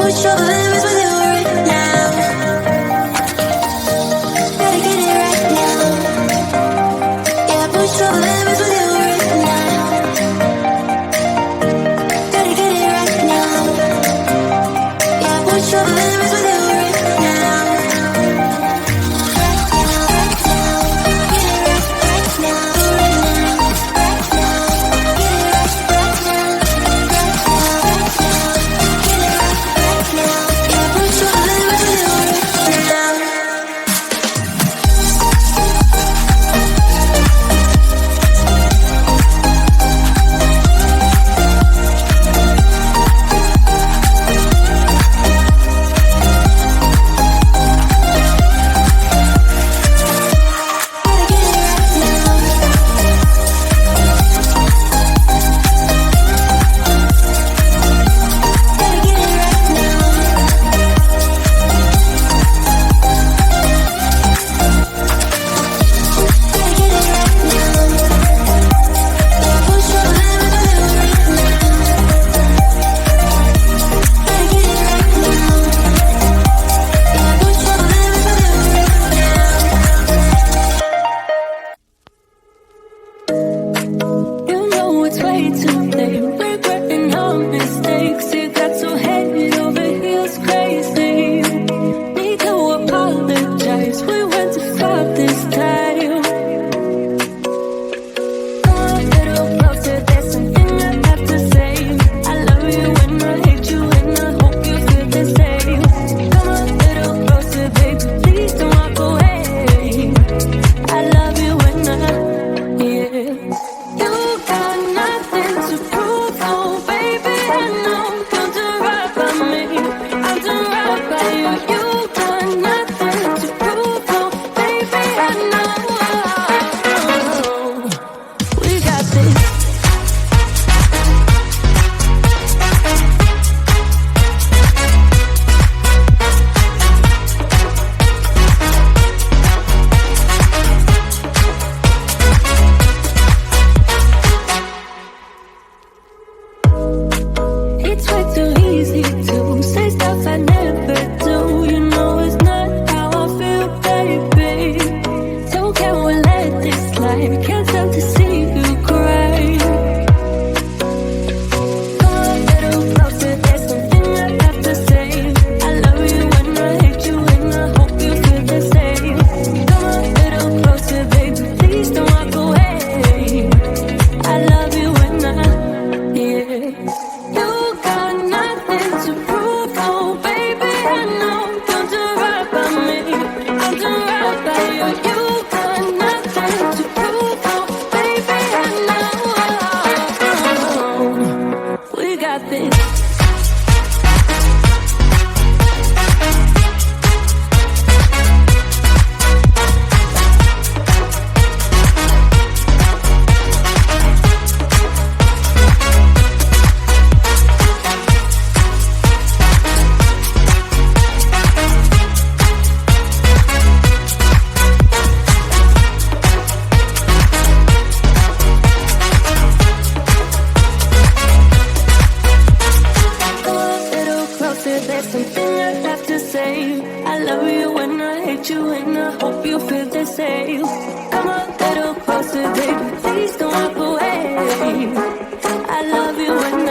push your limits with you right now. Gotta get it right now. Yeah, push your limits with you right now. Gotta get it right now. Yeah, push your limits with you right now. Right now, get it right now. Right now, get it right now. Yeah, push your limits with you right now. You know it's way too late. Regretting all mistakes. It got so head over heels crazy. Need to apologize. We went too far this time. Come a little closer. There's something I have to say. I love you and I hate you and I hope you feel the same. Come a little closer, baby. Please don't walk away. I love you and yeah. You got nothing to prove, oh baby, I know. Don't do right by me, I'll do right by you. You got nothing to prove, oh baby, I know. We got this. It's way too easy to say stuff I never do. You know it's not how I feel, baby. So can we let this slide? Can't stand to see you cry. Come a little closer, there's something I have to say. I love you and I hate you and I hope you feel the same. Come a little closer, baby, please don't walk away. I love you and yeah. You got nothing to prove, oh baby, I know. Don't do right by me, I'll do right by you. You got nothing to prove, oh baby, I know. We got this. Go a little closer, there's something I have to say. I love you and I hate you and I hope you feel the same. Come a little closer, baby, please don't walk away. I love you and